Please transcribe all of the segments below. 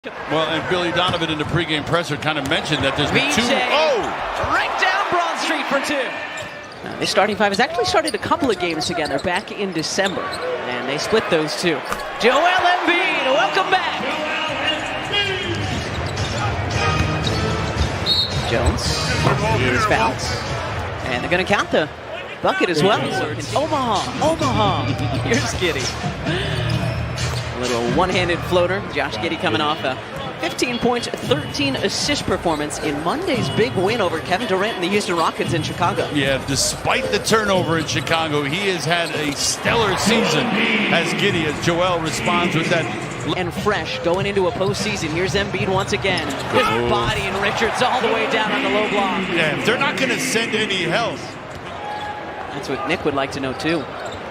Well, and Billy Donovan in the pregame presser kind of mentioned that there's been two. Oh! Right down Broad Street for two. This starting five has actually started a couple of games together back in December, and they split those two. Joel Embiid, welcome back. Jones, here's fouls, and they're going to count the bucket as well. Omaha. Here's Giddey. A little one-handed floater. Josh Giddey coming off a 15-point, 13-assist performance in Monday's big win over Kevin Durant and the Houston Rockets in Chicago. Yeah, despite the turnover in Chicago, he has had a stellar season as Giddey, as Joel responds with that. And fresh going into a postseason. Here's Embiid once again. His body and Richards all the way down on the low block. Yeah, they're not going to send any help. That's what Nick would like to know, too.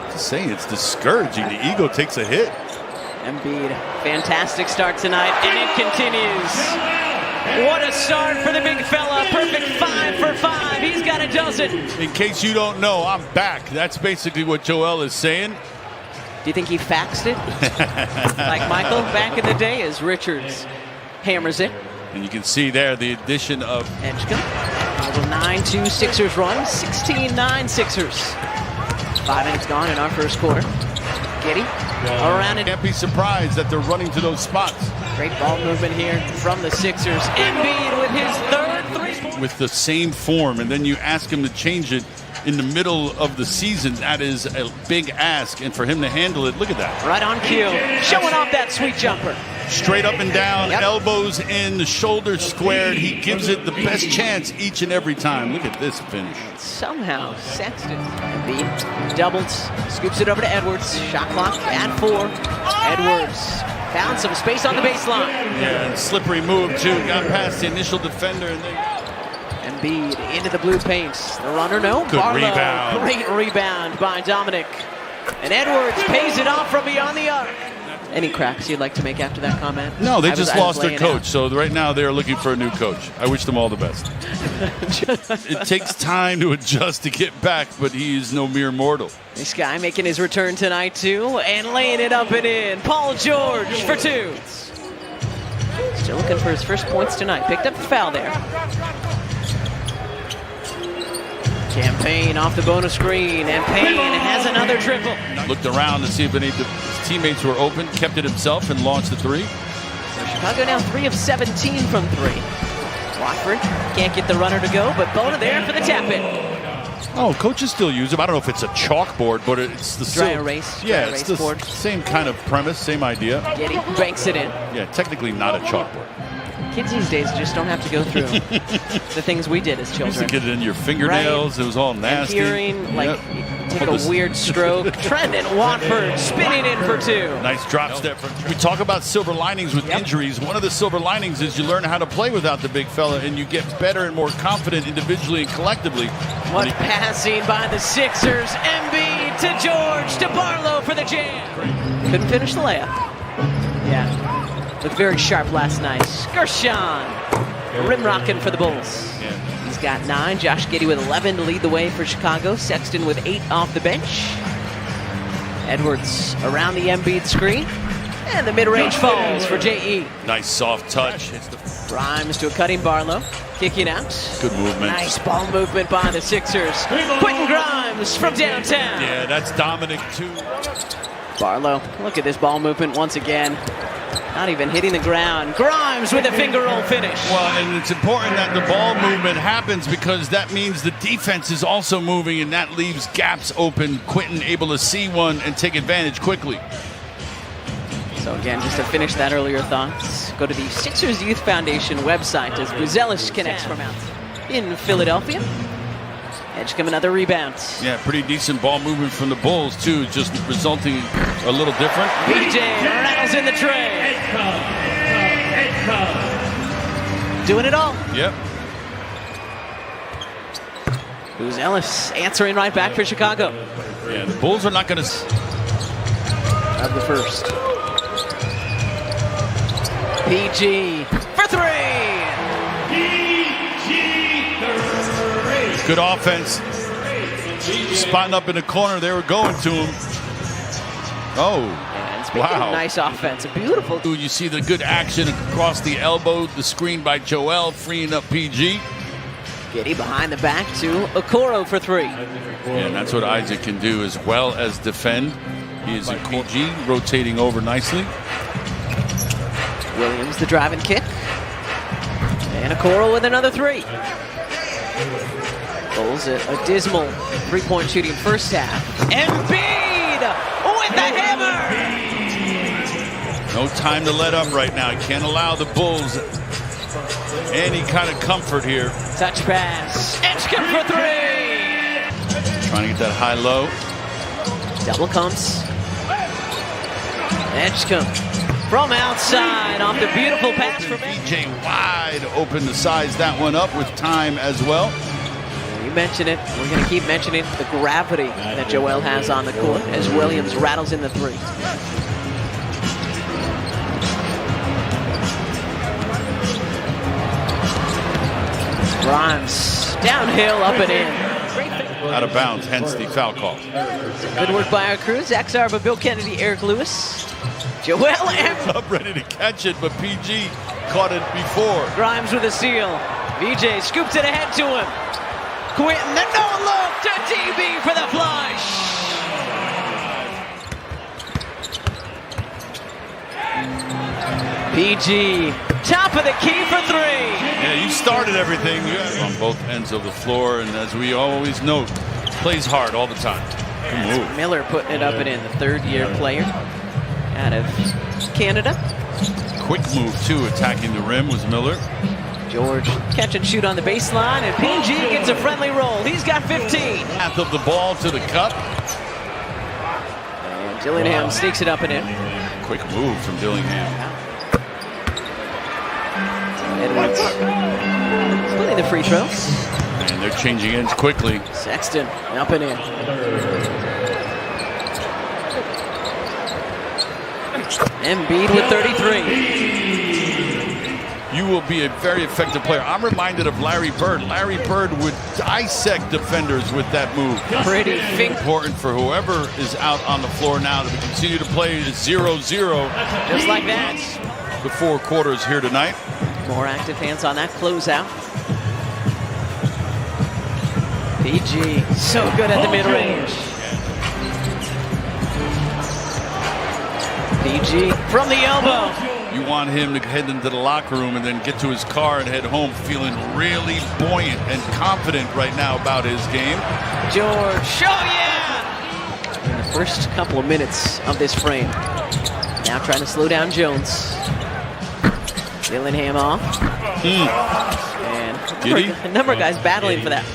Just saying, it's discouraging. The ego takes a hit. Embiid, fantastic start tonight, and it continues. What a start for the big fella. Perfect 5 for 5. He's got a dozen. In case you don't know, I'm back. That's basically what Joel is saying. Do you think he faxed it? Like Michael back in the day as Richards hammers it. And you can see there the addition of Edgecombe. A little 9-2 Sixers run. 16-9 Sixers. 5 minutes gone in our first quarter. Giddey around it. Can't be surprised that they're running to those spots. Great ball movement here from the Sixers. Embiid with his third three. With the same form, and then you ask him to change it in the middle of the season. That is a big ask, and for him to handle it, look at that. Right on cue, showing off that sweet jumper. Straight up and down, elbows in, the shoulders squared. He gives it the best chance each and every time. Look at this finish. Somehow, Sexton, Embiid doubles, scoops it over to Edwards. Shot clock at 4. Edwards found some space on the baseline. Yeah, and slippery move too. Got past the initial defender, and then Embiid into the blue paint. The runner, no. Good rebound. Great rebound by Dominic. And Edwards pays it off from beyond the arc. Any cracks you'd like to make after that comment? No, they just lost their coach, so right now they're looking for a new coach. I wish them all the best. It takes time to adjust to get back, but he is no mere mortal. This guy making his return tonight, too, and laying it up and in. Paul George for 2. Still looking for his first points tonight. Picked up the foul there. Campaign off the bonus screen, and Payne has another triple. Looked around to see if any of his teammates were open, kept it himself, and launched the 3. So Chicago now 3 of 17 from 3. Watford can't get the runner to go, but Bona there for the tap-in. Oh, coaches still use them. I don't know if it's a chalkboard, but it's the dry erase. It's the board. Same kind of premise, same idea. Giddey banks it in. Yeah, technically not a chalkboard. Kids these days just don't have to go through the things we did as children. Used to get it in your fingernails. Right. It was all nasty. And hearing, like, take a weird stroke. Trendon Watford spinning in for 2. Nice drop step. We talk about silver linings with injuries. One of the silver linings is you learn how to play without the big fella, and you get better and more confident individually and collectively. What passing by the Sixers. Embiid to George to Barlow for the jam. Couldn't finish the layup. Yeah. Looked very sharp last night. Gershon, rim rocking for the Bulls. Yeah. He's got 9. Josh Giddey with 11 to lead the way for Chicago. Sexton with 8 off the bench. Edwards around the Embiid screen. And the mid-range falls for J.E. Nice soft touch. Grimes to a cutting Barlow. Kicking out. Good movement. Nice ball movement by the Sixers. Quentin Grimes from downtown. Yeah, that's Dominic too. Barlow, look at this ball movement once again. Not even hitting the ground. Grimes with a finger roll finish. Well, and it's important that the ball movement happens because that means the defense is also moving, and that leaves gaps open. Quentin able to see one and take advantage quickly. So again, just to finish that earlier thoughts, go to the Sixers Youth Foundation website as Buzelis connects from out in Philadelphia. Edgecombe another rebound. Yeah, pretty decent ball movement from the Bulls too, just resulting a little different. BJ rattles in the tray. Doing it all. Yep. Buzelis answering right back for Chicago. Yeah, the Bulls are not going to of the first. PG for 3. Good offense. Spotting up in the corner. They were going to him. Oh. And Speaking of nice offense, a beautiful. You see the good action across the elbow, the screen by Joel, freeing up PG. Giddey behind the back to Okoro for 3. And that's what Isaac can do as well as defend. He is in PG, rotating over nicely. Williams the driving kick. And Okoro with another 3. Bulls a dismal 3-point shooting first half. Embiid with the hammer! No time to let up right now. Can't allow the Bulls any kind of comfort here. Touch pass. Edgecombe for 3! Trying to get that high-low. Double comes. Edgecombe from outside off the beautiful pass from BJ wide open to size that one up with time as well. You mentioned it. We're going to keep mentioning the gravity that Joel has on the court as Williams rattles in the 3. Grimes downhill, up and in. Out of bounds, hence the foul call. Good work by our crew. Zach Zarba, Bill Kennedy, Eric Lewis. Joel Embiid up ready to catch it, but PG caught it before. Grimes with a steal. VJ scoops it ahead to him. Quentin, the no-look to DB for the flush. PG, top of the key for 3. Yeah, you started everything on both ends of the floor, and as we always note, plays hard all the time. Good move. Miller putting it up and in, the 3rd-year player out of Canada. Quick move, too, attacking the rim was Miller. George catch and shoot on the baseline, and PG gets a friendly roll. He's got 15. Path of the ball to the cup. And Dillingham sneaks it up and in. Quick move from Dillingham. Edwards splitting the free throws. And they're changing ends quickly. Sexton up and in. Embiid with 33. You will be a very effective player. I'm reminded of Larry Bird. Larry Bird would dissect defenders with that move. Pretty important for whoever is out on the floor now to continue to play 0-0. Just like that. The 4 quarters here tonight. More active hands on that closeout. PG, so good at the mid-range. PG from the elbow. You want him to head into the locker room and then get to his car and head home feeling really buoyant and confident right now about his game. George, oh yeah! In the first couple of minutes of this frame. Now trying to slow down Jones. Dillingham off. And a number of guys battling for that.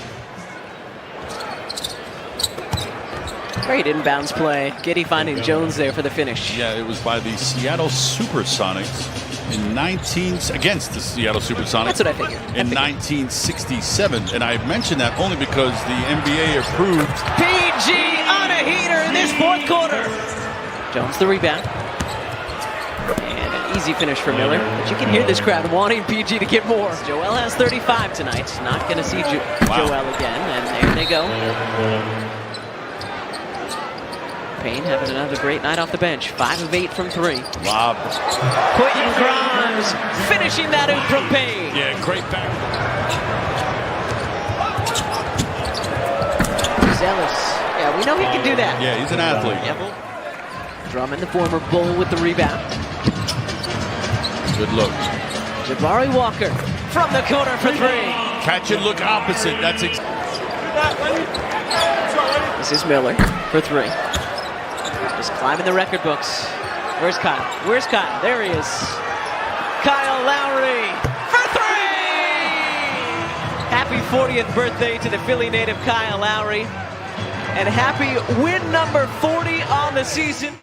Great inbounds play. Giddey finding Jones there for the finish. Yeah, it was by the Seattle Supersonics against the Seattle Supersonics. That's what I figured. In 1967, and I mentioned that only because the NBA approved. PG on a heater in this 4th quarter. Jones the rebound. And an easy finish for Miller. But you can hear this crowd wanting PG to get more. Joel has 35 tonight. Not going to see Joel again. And there they go. Payne having another great night off the bench. 5 of 8 from 3. Lob. Quentin Grimes finishing that oop from Payne. Yeah, great back. Zealous. Yeah, we know he can do that. Yeah, he's an athlete. Drummond, the former Bull, with the rebound. Good look. Jabari Walker from the corner for 3. Catch and look opposite. That's This is Miller for 3. Just climbing the record books. Where's Kyle? Where's Kyle? There he is. Kyle Lowry for 3! Happy 40th birthday to the Philly native Kyle Lowry. And happy win number 40 on the season.